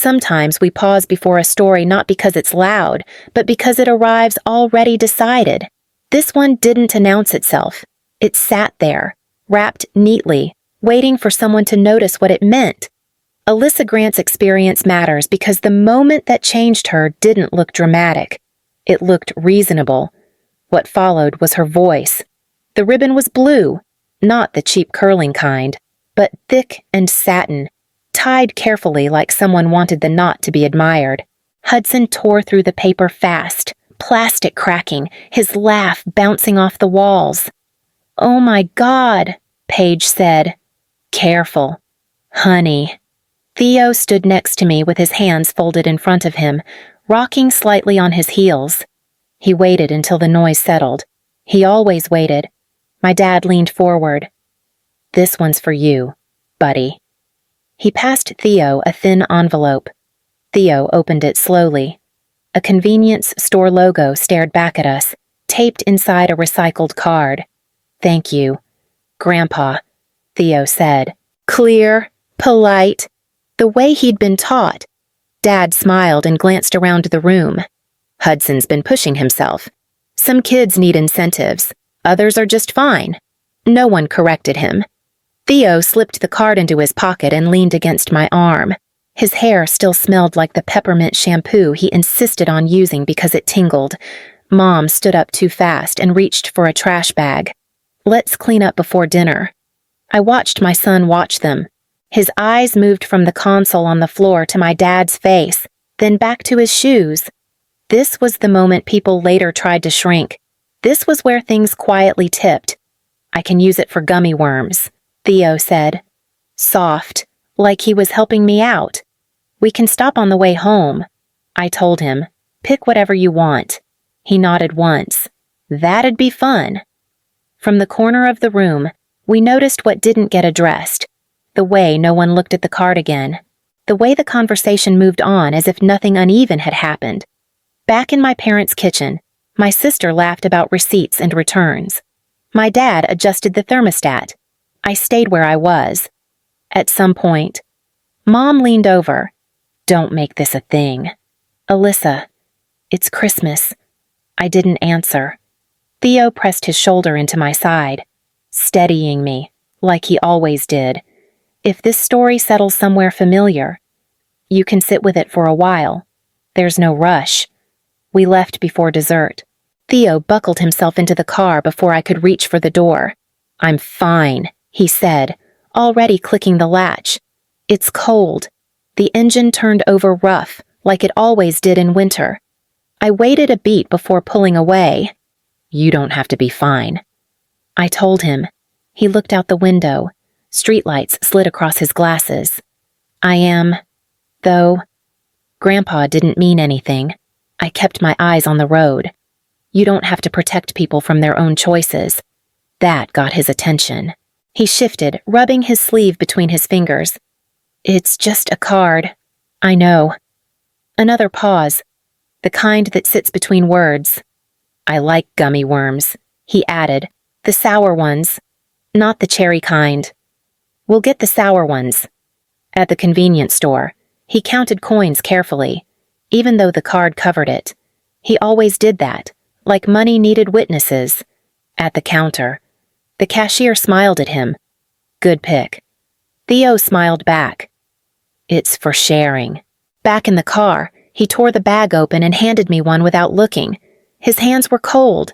Sometimes we pause before a story not because it's loud, but because it arrives already decided. This one didn't announce itself. It sat there, wrapped neatly, waiting for someone to notice what it meant. Alyssa Grant's experience matters because the moment that changed her didn't look dramatic. It looked reasonable. What followed was her voice. The ribbon was blue, not the cheap curling kind, but thick and satin, tied carefully like someone wanted the knot to be admired. Hudson tore through the paper fast, plastic cracking, his laugh bouncing off the walls. "Oh my God," Paige said. "Careful. Honey." Theo stood next to me with his hands folded in front of him, rocking slightly on his heels. He waited until the noise settled. He always waited. My dad leaned forward. "This one's for you, buddy." He passed Theo a thin envelope. Theo opened it slowly. A convenience store logo stared back at us, taped inside a recycled card. "Thank you, Grandpa," Theo said. Clear, polite, the way he'd been taught. Dad smiled and glanced around the room. Hudson's been pushing himself. Some kids need incentives. Others are just fine. No one corrected him. Theo slipped the card into his pocket and leaned against my arm. His hair still smelled like the peppermint shampoo he insisted on using because it tingled. Mom stood up too fast and reached for a trash bag. "Let's clean up before dinner." I watched my son watch them. His eyes moved from the console on the floor to my dad's face, then back to his shoes. This was the moment people later tried to shrink. This was where things quietly tipped. "I can use it for gummy worms," Theo said. Soft, like he was helping me out. "We can stop on the way home." I told him, "Pick whatever you want." He nodded once. That'd be fun. From the corner of the room, we noticed what didn't get addressed. The way no one looked at the card again. The way the conversation moved on as if nothing uneven had happened. Back in my parents' kitchen, my sister laughed about receipts and returns. My dad adjusted the thermostat. I stayed where I was. At some point, Mom leaned over. "Don't make this a thing." "Alyssa, it's Christmas." I didn't answer. Theo pressed his shoulder into my side, steadying me, like he always did. "If this story settles somewhere familiar, you can sit with it for a while. There's no rush." We left before dessert. Theo buckled himself into the car before I could reach for the door. "I'm fine," he said, already clicking the latch. "It's cold." The engine turned over rough, like it always did in winter. I waited a beat before pulling away. "You don't have to be fine." I told him. He looked out the window. Streetlights slid across his glasses. "I am, though." Grandpa didn't mean anything. I kept my eyes on the road. "You don't have to protect people from their own choices." That got his attention. He shifted, rubbing his sleeve between his fingers. "It's just a card." "I know." Another pause. The kind that sits between words. "I like gummy worms," he added. "The sour ones. Not the cherry kind." "We'll get the sour ones." At the convenience store, he counted coins carefully, even though the card covered it. He always did that, like money needed witnesses. At the counter, the cashier smiled at him. "Good pick." Theo smiled back. "It's for sharing." Back in the car, he tore the bag open and handed me one without looking. His hands were cold.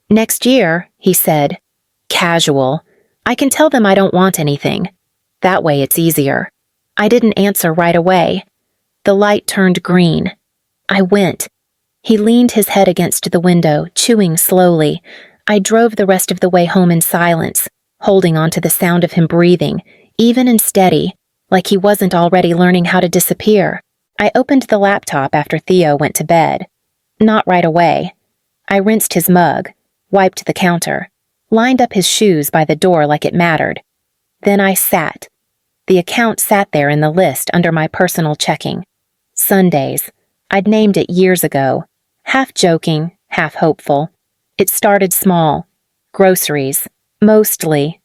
"Next year," he said. Casual. I can tell them I don't want anything. That way it's easier. I didn't answer right away. The light turned green. I went. He leaned his head against the window, chewing slowly. I drove the rest of the way home in silence, holding on to the sound of him breathing, even and steady, like he wasn't already learning how to disappear. I opened the laptop after Theo went to bed. Not right away. I rinsed his mug, wiped the counter, lined up his shoes by the door like it mattered. Then I sat. The account sat there in the list under my personal checking. Sundays. I'd named it years ago, half joking, half hopeful. It started small. Groceries. Mostly.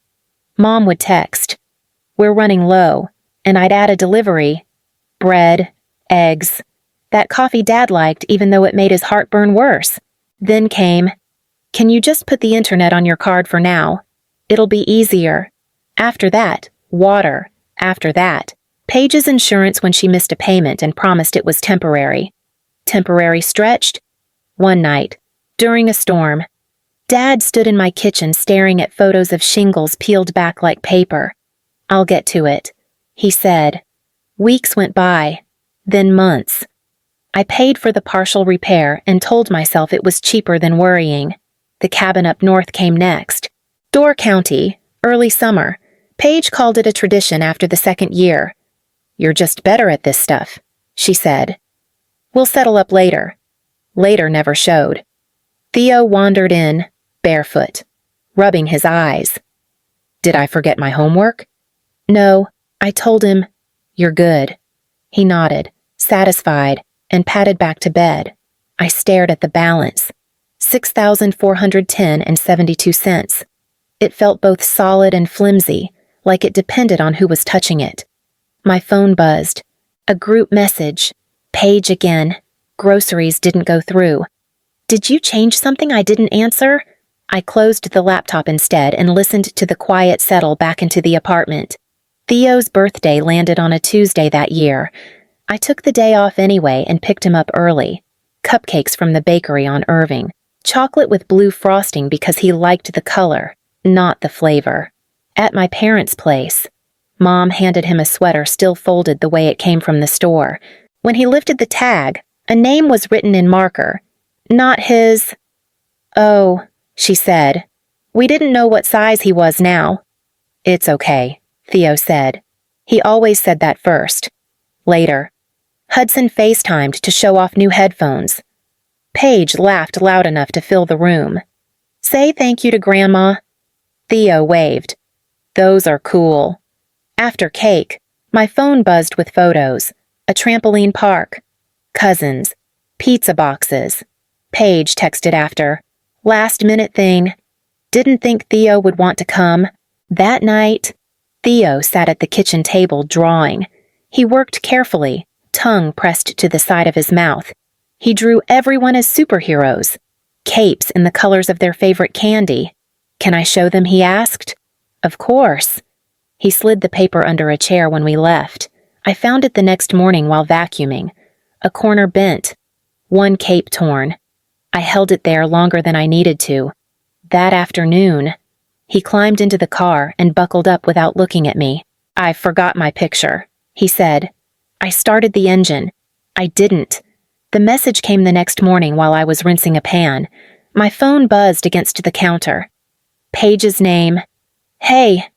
Mom would text, "We're running low," and I'd add a delivery. Bread, Eggs. That coffee Dad liked even though it made his heartburn worse. Then came, "Can you just put the internet on your card for now? It'll be easier." After that, water. After that, Paige's insurance when she missed a payment and promised it was temporary. Temporary stretched. One night, during a storm, Dad stood in my kitchen staring at photos of shingles peeled back like paper. "I'll get to it," he said. Weeks went by, then months. I paid for the partial repair and told myself it was cheaper than worrying. The cabin up north came next. Door County, early summer. Paige called it a tradition after the second year. "You're just better at this stuff," she said. "We'll settle up later." Later never showed. Theo wandered in, barefoot, rubbing his eyes. "Did I forget my homework?" "No," I told him. "You're good." He nodded, satisfied, and padded back to bed. I stared at the balance. 6,410 and 72 cents. It felt both solid and flimsy, like it depended on who was touching it. My phone buzzed. A group message. Paige again. Groceries didn't go through. "Did you change something I didn't answer?" I closed the laptop instead and listened to the quiet settle back into the apartment. Theo's birthday landed on a Tuesday that year. I took the day off anyway and picked him up early. Cupcakes from the bakery on Irving. Chocolate with blue frosting because he liked the color, not the flavor. At my parents' place, Mom handed him a sweater still folded the way it came from the store. When he lifted the tag, a name was written in marker. Not his. "Oh," she said. "We didn't know what size he was now." "It's okay," Theo said. He always said that first. Later, Hudson FaceTimed to show off new headphones. Paige laughed loud enough to fill the room. "Say thank you to Grandma." Theo waved. "Those are cool." After cake, my phone buzzed with photos. A trampoline park. Cousins. Pizza boxes. Paige texted after. "Last minute thing. Didn't think Theo would want to come." That night, Theo sat at the kitchen table drawing. He worked carefully, tongue pressed to the side of his mouth. He drew everyone as superheroes. Capes in the colors of their favorite candy. "Can I show them?" he asked. "Of course." He slid the paper under a chair when we left. I found it the next morning while vacuuming. A corner bent. One cape torn. I held it there longer than I needed to. That afternoon, he climbed into the car and buckled up without looking at me. "I forgot my picture," he said. I started the engine. I didn't. The message came the next morning while I was rinsing a pan. My phone buzzed against the counter. Paige's name. "Hey."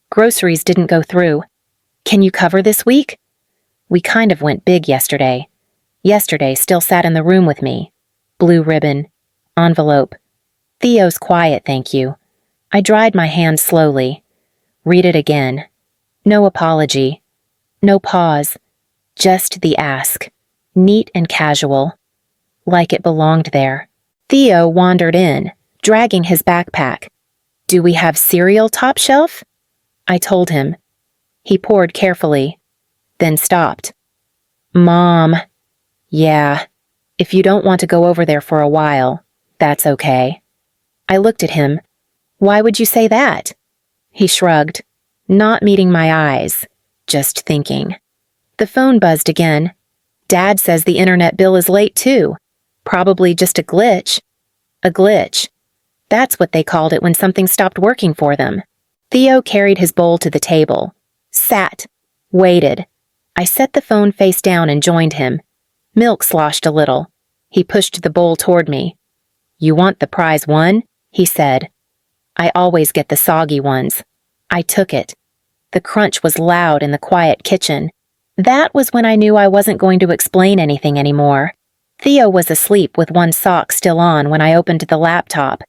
Groceries didn't go through. "Can you cover this week?" We kind of went big yesterday. Yesterday still sat in the room with me. Blue ribbon. Envelope. "Theo's quiet, thank you." I dried my hand slowly. Read it again. No apology. No pause. Just the ask. Neat and casual. Like it belonged there. Theo wandered in, dragging his backpack. "Do we have cereal top shelf?" I told him. He poured carefully, then stopped. "Mom." "Yeah. If you don't want to go over there for a while, that's okay." I looked at him. "Why would you say that?" He shrugged, not meeting my eyes, just thinking. The phone buzzed again. Dad says the internet bill is late too. Probably just a glitch. A glitch. That's what they called it when something stopped working for them. Theo carried his bowl to the table. Sat. Waited. I set the phone face down and joined him. Milk sloshed a little. He pushed the bowl toward me. "You want the prize one?" he said. I always get the soggy ones. I took it. The crunch was loud in the quiet kitchen. That was when I knew I wasn't going to explain anything anymore. Theo was asleep with one sock still on when I opened the laptop.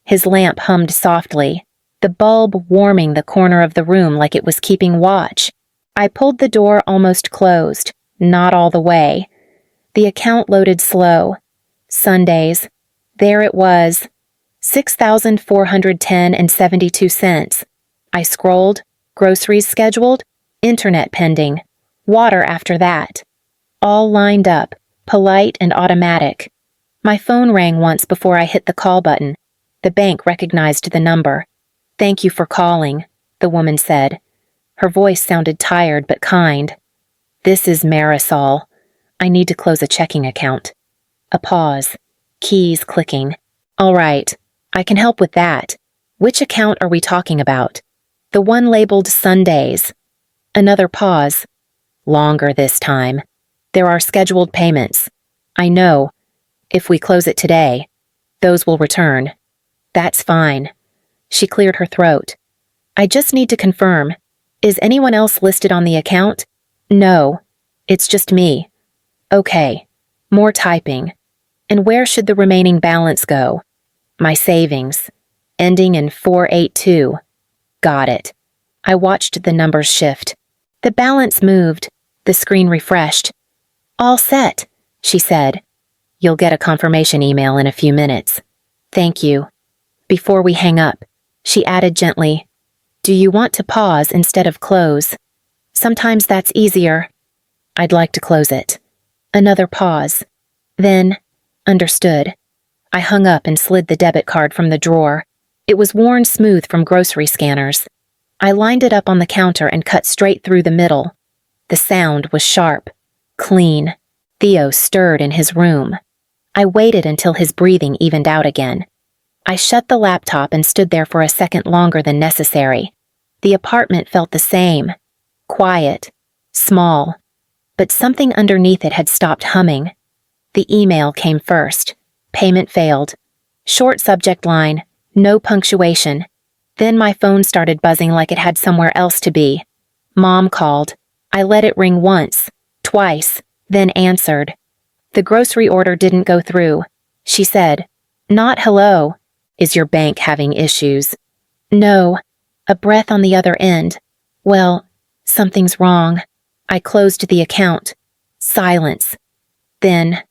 His lamp hummed softly, the bulb warming the corner of the room like it was keeping watch. I pulled the door almost closed, not all the way. The account loaded slow. Sundays. There it was. 6,410 and 72 cents. I scrolled. Groceries scheduled. Internet pending. Water after that. all lined up, polite and automatic. My phone rang once before I hit the call button. The bank recognized the number. "Thank you for calling," the woman said. Her voice sounded tired but kind. "This is Marisol. I need to close a checking account." A pause. Keys clicking. "All right, I can help with that. Which account are we talking about?" "The one labeled Sundays." Another pause. Longer this time. "There are scheduled payments." "I know. If we close it today, those will return." "That's fine." She cleared her throat. "I just need to confirm. Is anyone else listed on the account?" "No. It's just me." "Okay. More typing. And where should the remaining balance go?" "My savings. Ending in 482. "Got it." I watched the numbers shift. The balance moved. The screen refreshed. "All set," she said. "You'll get a confirmation email in a few minutes." "Thank you." Before we hang up, she added gently, "Do you want to pause instead of close? Sometimes that's easier." "I'd like to close it." Another pause. Then, "Understood." I hung up and slid the debit card from the drawer. It was worn smooth from grocery scanners. I lined it up on the counter and cut straight through the middle. The sound was sharp, clean. Theo stirred in his room. I waited until his breathing evened out again. I shut the laptop and stood there for a second longer than necessary. The apartment felt the same. Quiet. Small. But something underneath it had stopped humming. The email came first. Payment failed. Short subject line. No punctuation. Then my phone started buzzing like it had somewhere else to be. Mom called. I let it ring once, twice, then answered. The grocery order didn't go through. She said, "Not hello. Is your bank having issues?" "No." A breath on the other end. "Well, something's wrong." I closed the account. Silence. Then,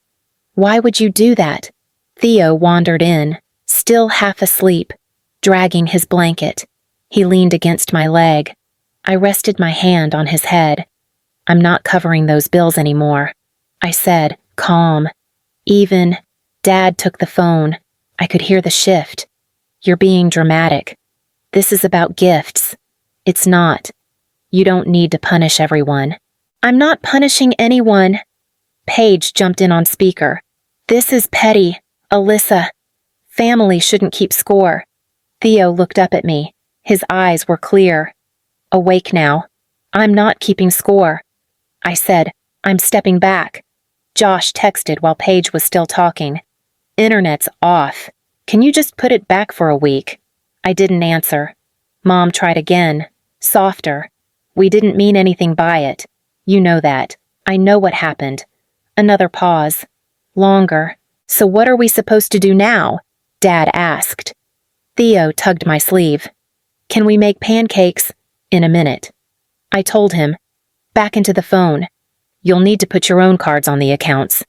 "Why would you do that?" Theo wandered in, still half asleep, dragging his blanket. He leaned against my leg. I rested my hand on his head. "I'm not covering those bills anymore," I said, calm. Even, Dad took the phone. I could hear the shift. "You're being dramatic. This is about gifts." "It's not. You don't need to punish everyone." "I'm not punishing anyone." Paige jumped in on speaker. "This is petty, Alyssa. Family shouldn't keep score." Theo looked up at me. His eyes were clear. "Awake now. I'm not keeping score." I said, "I'm stepping back." Josh texted while Paige was still talking. "Internet's off. Can you just put it back for a week?" I didn't answer. Mom tried again, softer. "We didn't mean anything by it. You know that. I know what happened." Another pause. Longer. "So what are we supposed to do now?" Dad asked. Theo tugged my sleeve. "Can we make pancakes?" "In a minute." I told him. Back into the phone. "You'll need to put your own cards on the accounts."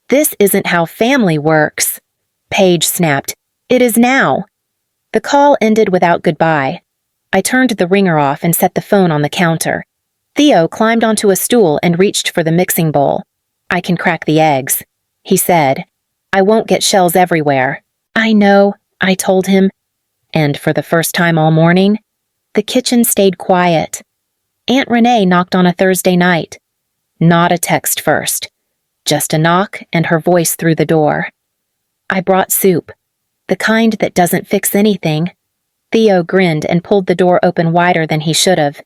"This isn't how family works." Paige snapped. "It is now." The call ended without goodbye. I turned the ringer off and set the phone on the counter. Theo climbed onto a stool and reached for the mixing bowl. "I can crack the eggs," he said. "I won't get shells everywhere." "I know," I told him. And for the first time all morning, the kitchen stayed quiet. Aunt Renee knocked on a Thursday night. Not a text first. Just a knock and her voice through the door. I brought soup. The kind that doesn't fix anything. Theo grinned and pulled the door open wider than he should have.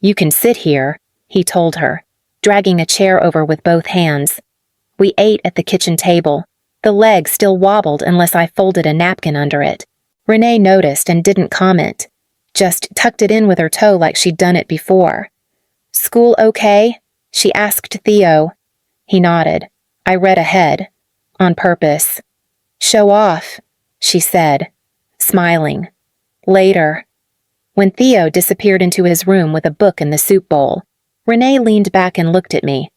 "You can sit here," he told her, dragging a chair over with both hands. We ate at the kitchen table. The leg still wobbled unless I folded a napkin under it. Renee noticed and didn't comment. Just tucked it in with her toe like she'd done it before. "School okay?" she asked Theo. He nodded. I read ahead. On purpose. "Show off," she said, smiling. Later. When Theo disappeared into his room with a book in the soup bowl, Renee leaned back and looked at me.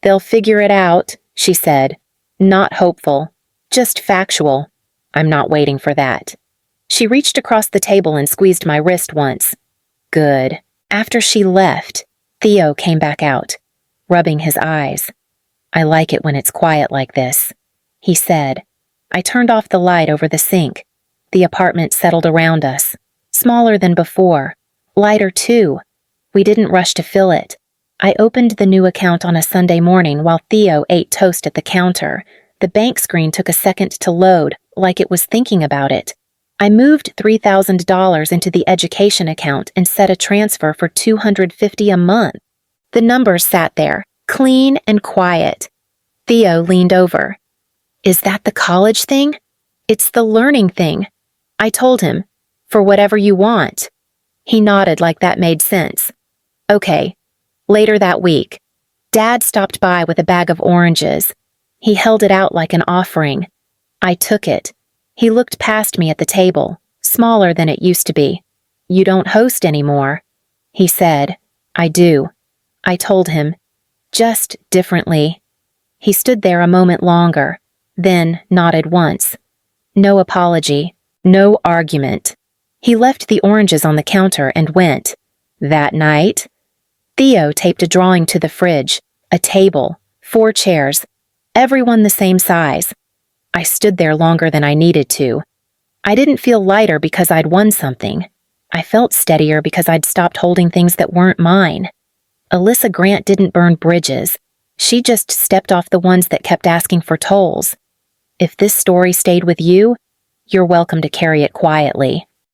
"They'll figure it out," she said. Not hopeful. Just factual. I'm not waiting for that. She reached across the table and squeezed my wrist once. Good. After she left, Theo came back out, rubbing his eyes. I like it when it's quiet like this, he said. I turned off the light over the sink. The apartment settled around us. Smaller than before. Lighter too. We didn't rush to fill it. I opened the new account on a Sunday morning while Theo ate toast at the counter. The bank screen took a second to load, like it was thinking about it. I moved $3,000 into the education account and set a transfer for $250 a month. The numbers sat there, clean and quiet. Theo leaned over. Is that the college thing? It's the learning thing. I told him, for whatever you want. He nodded like that made sense. Okay. Later that week, Dad stopped by with a bag of oranges. He held it out like an offering. I took it. He looked past me at the table, smaller than it used to be. You don't host anymore, he said. I do. I told him. Just differently. He stood there a moment longer, then nodded once. No apology, no argument. He left the oranges on the counter and went. That night, Theo taped a drawing to the fridge, a table, 4 chairs, everyone the same size. I stood there longer than I needed to. I didn't feel lighter because I'd won something. I felt steadier because I'd stopped holding things that weren't mine. Alyssa Grant didn't burn bridges. She just stepped off the ones that kept asking for tolls. If this story stayed with you, you're welcome to carry it quietly.